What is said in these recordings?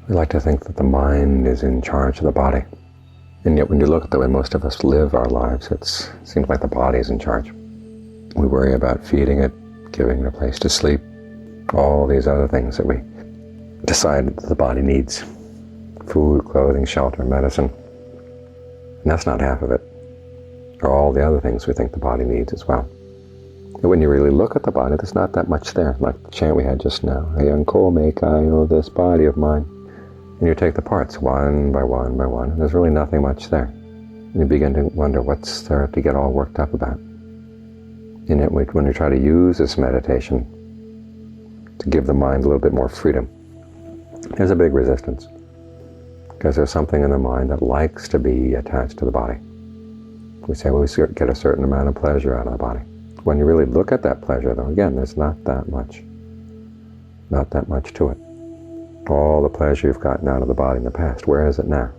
We like to think that the mind is in charge of the body. And yet when you look at the way most of us live our lives, it seems like the body is in charge. We worry about feeding it, giving it a place to sleep, all these other things that we decide that the body needs. Food, clothing, shelter, medicine. And that's not half of it. Or all the other things we think the body needs as well. And when you really look at the body, there's not that much there. Like the chant we had just now, Ayam, kāyo, this body of mine. And you take the parts one by one by one, and there's really nothing much there. And you begin to wonder what's there to get all worked up about. And yet when you try to use this meditation to give the mind a little bit more freedom, there's a big resistance. Because there's something in the mind that likes to be attached to the body. We say, well, we get a certain amount of pleasure out of the body. When you really look at that pleasure, though, again, there's not that much. Not that much to it. All the pleasure you've gotten out of the body in the past, where is it now?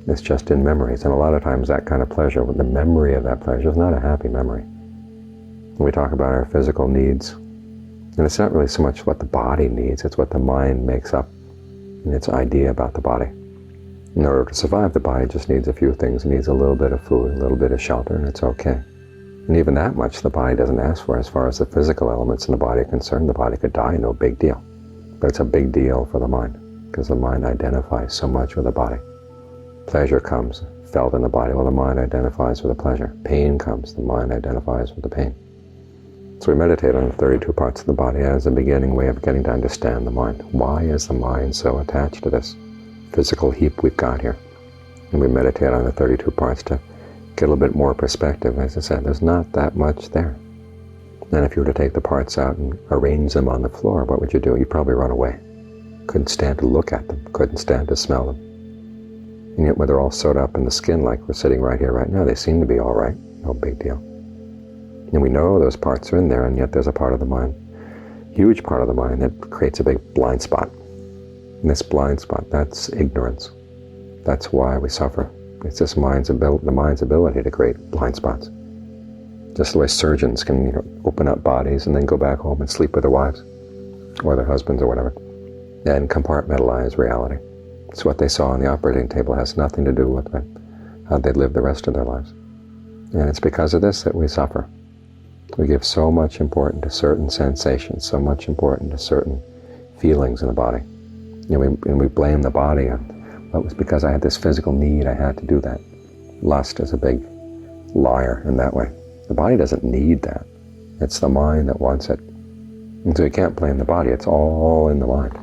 It's just in memories. And a lot of times that kind of pleasure, the memory of that pleasure is not a happy memory. When we talk about our physical needs, and it's not really so much what the body needs, it's what the mind makes up in its idea about the body. In order to survive, the body just needs a few things. It needs a little bit of food, a little bit of shelter, and it's okay. And even that much the body doesn't ask for. As far as the physical elements in the body are concerned, the body could die, no big deal. But it's a big deal for the mind, because the mind identifies so much with the body. Pleasure comes, felt in the body, well, the mind identifies with the pleasure. Pain comes, the mind identifies with the pain. So we meditate on the 32 parts of the body as a beginning way of getting to understand the mind. Why is the mind so attached to this physical heap we've got here? And we meditate on the 32 parts to get a little bit more perspective. As I said, there's not that much there. And if you were to take the parts out and arrange them on the floor, what would you do? You'd probably run away. Couldn't stand to look at them. Couldn't stand to smell them. And yet when they're all sewed up in the skin like we're sitting right here, right now, they seem to be all right. No big deal. And we know those parts are in there, and yet there's a part of the mind, huge part of the mind, that creates a big blind spot. And this blind spot, that's ignorance. That's why we suffer. It's this the mind's ability to create blind spots. Just the way surgeons can, open up bodies and then go back home and sleep with their wives or their husbands or whatever, and compartmentalize reality. So what they saw on the operating table has nothing to do with how they live the rest of their lives. And it's because of this that we suffer. We give so much importance to certain sensations, so much importance to certain feelings in the body. And we blame the body on, well, it was because I had this physical need, I had to do that. Lust is a big liar in that way. The body doesn't need that. It's the mind that wants it. And so you can't blame the body, it's all in the mind.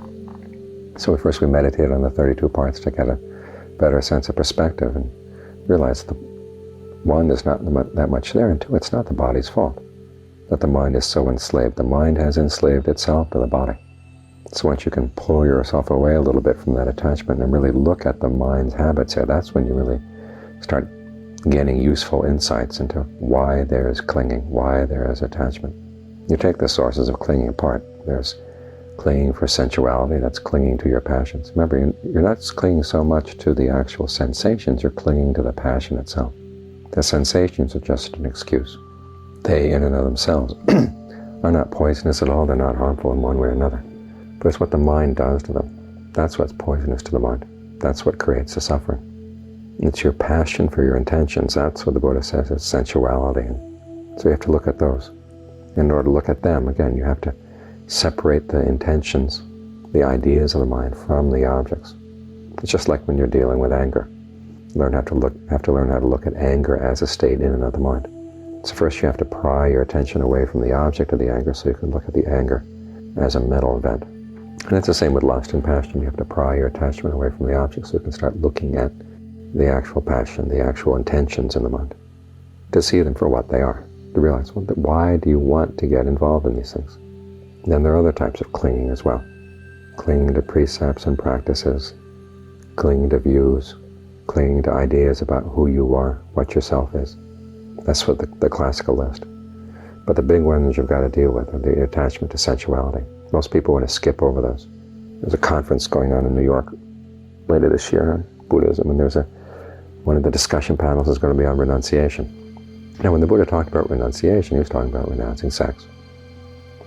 So first we meditate on the 32 parts to get a better sense of perspective and realize that one, there's not that much there, and two, it's not the body's fault that the mind is so enslaved. The mind has enslaved itself to the body. So once you can pull yourself away a little bit from that attachment and really look at the mind's habits here, that's when you really start gaining useful insights into why there is clinging, why there is attachment. You take the sources of clinging apart. There's clinging for sensuality, that's clinging to your passions. Remember, you're not clinging so much to the actual sensations, you're clinging to the passion itself. The sensations are just an excuse. They, in and of themselves, are not poisonous at all, they're not harmful in one way or another. But it's what the mind does to them. That's what's poisonous to the mind. That's what creates the suffering. It's your passion for your intentions. That's what the Buddha says is sensuality. And so you have to look at those. In order to look at them, again, you have to separate the intentions, the ideas of the mind from the objects. It's just like when you're dealing with anger. You have to learn how to look at anger as a state in and of the mind. So first you have to pry your attention away from the object of the anger so you can look at the anger as a mental event. And it's the same with lust and passion. You have to pry your attachment away from the object so you can start looking at the actual passion, the actual intentions in the mind, to see them for what they are, to realize, well, why do you want to get involved in these things? And then there are other types of clinging as well. Clinging to precepts and practices, clinging to views, clinging to ideas about who you are, what yourself is. That's what the classical list. But the big ones you've got to deal with are the attachment to sensuality. Most people want to skip over those. There's a conference going on in New York later this year on Buddhism, and one of the discussion panels is going to be on renunciation. Now, when the Buddha talked about renunciation, he was talking about renouncing sex,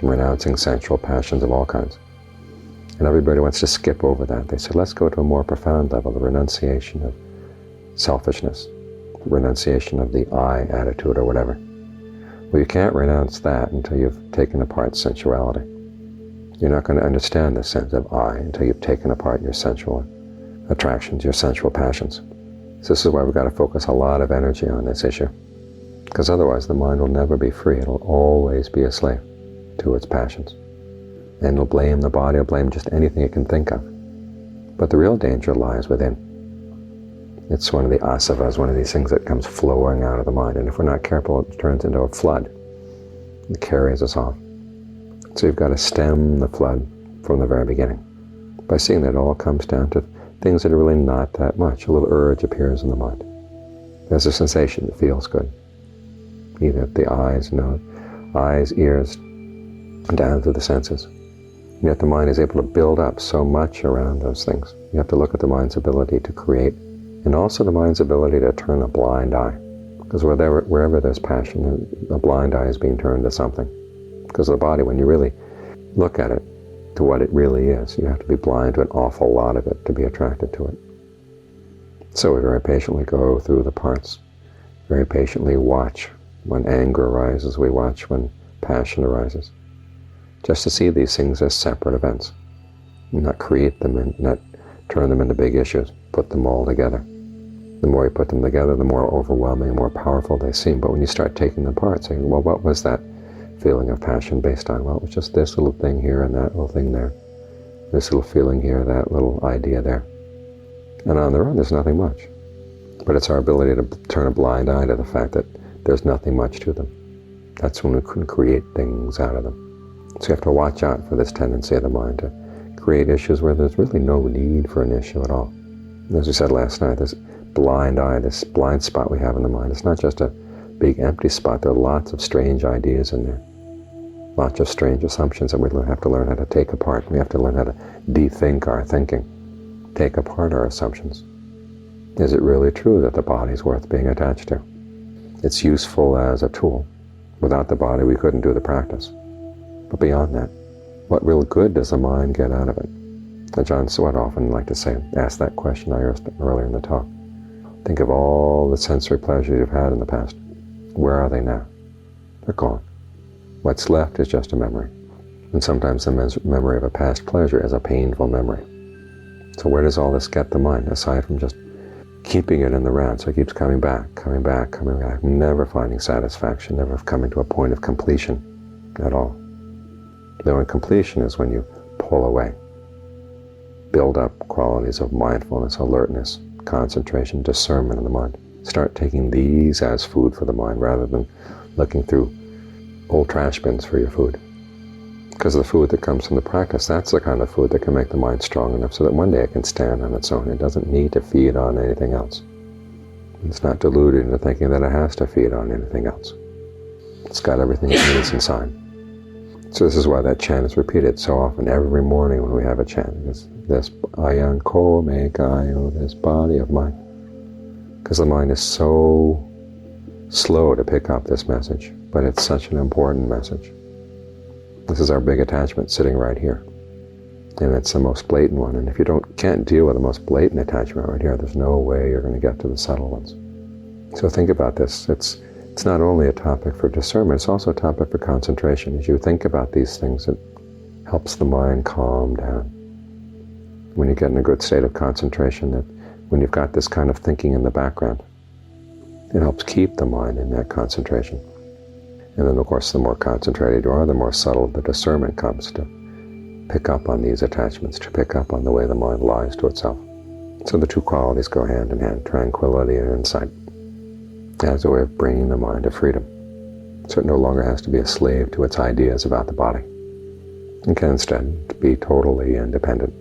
renouncing sensual passions of all kinds. And everybody wants to skip over that. They say, let's go to a more profound level, the renunciation of selfishness, the renunciation of the I attitude or whatever. Well, you can't renounce that until you've taken apart sensuality. You're not going to understand the sense of I until you've taken apart your sensual attractions, your sensual passions. So this is why we've got to focus a lot of energy on this issue. Because otherwise the mind will never be free. It'll always be a slave to its passions. And it'll blame the body, it'll blame just anything it can think of. But the real danger lies within. It's one of the asavas, one of these things that comes flowing out of the mind. And if we're not careful, it turns into a flood. It carries us off. So you've got to stem the flood from the very beginning by seeing that it all comes down to things that are really not that much. A little urge appears in the mind. There's a sensation that feels good. Either the eyes, ears, down through the senses. And yet the mind is able to build up so much around those things. You have to look at the mind's ability to create, and also the mind's ability to turn a blind eye. Because wherever there's passion, a blind eye is being turned to something. Because of the body, when you really look at it to what it really is, you have to be blind to an awful lot of it to be attracted to it. So we very patiently go through the parts, very patiently watch when anger arises, we watch when passion arises, just to see these things as separate events, not create them and not turn them into big issues, put them all together. The more you put them together, the more overwhelming, more powerful they seem. But when you start taking them apart, saying, well, what was that feeling of passion based on? Well, it was just this little thing here and that little thing there. This little feeling here, that little idea there. And on their own, there's nothing much. But it's our ability to turn a blind eye to the fact that there's nothing much to them. That's when we can create things out of them. So you have to watch out for this tendency of the mind to create issues where there's really no need for an issue at all. And as we said last night, this blind eye, this blind spot we have in the mind, it's not just a big empty spot. There are lots of strange ideas in there. Lots of strange assumptions that we have to learn how to take apart. We have to learn how to de-think our thinking, take apart our assumptions. Is it really true that the body's worth being attached to? It's useful as a tool. Without the body, we couldn't do the practice. But beyond that, what real good does the mind get out of it? And John Swett often liked to ask that question I asked earlier in the talk. Think of all the sensory pleasures you've had in the past. Where are they now? They're gone. What's left is just a memory. And sometimes the memory of a past pleasure is a painful memory. So where does all this get the mind, aside from just keeping it in the round? So it keeps coming back, never finding satisfaction, never coming to a point of completion at all. The only completion is when you pull away. Build up qualities of mindfulness, alertness, concentration, discernment in the mind. Start taking these as food for the mind rather than looking through old trash bins for your food. Because the food that comes from the practice, that's the kind of food that can make the mind strong enough so that one day it can stand on its own. It doesn't need to feed on anything else. It's not deluded into thinking that it has to feed on anything else. It's got everything it needs inside. So this is why that chant is repeated so often every morning when we have a chant. It's this Ayam, kāyo, this body of mine. Because the mind is so slow to pick up this message, but it's such an important message. This is our big attachment sitting right here. And it's the most blatant one. And if you can't deal with the most blatant attachment right here, there's no way you're going to get to the subtle ones. So think about this. It's not only a topic for discernment, it's also a topic for concentration. As you think about these things, it helps the mind calm down. When you get in a good state of concentration, that when you've got this kind of thinking in the background, it helps keep the mind in that concentration. And then, of course, the more concentrated you are, the more subtle the discernment comes to pick up on these attachments, to pick up on the way the mind lies to itself. So the two qualities go hand in hand, tranquility and insight, as a way of bringing the mind to freedom. So it no longer has to be a slave to its ideas about the body, and can instead be totally independent.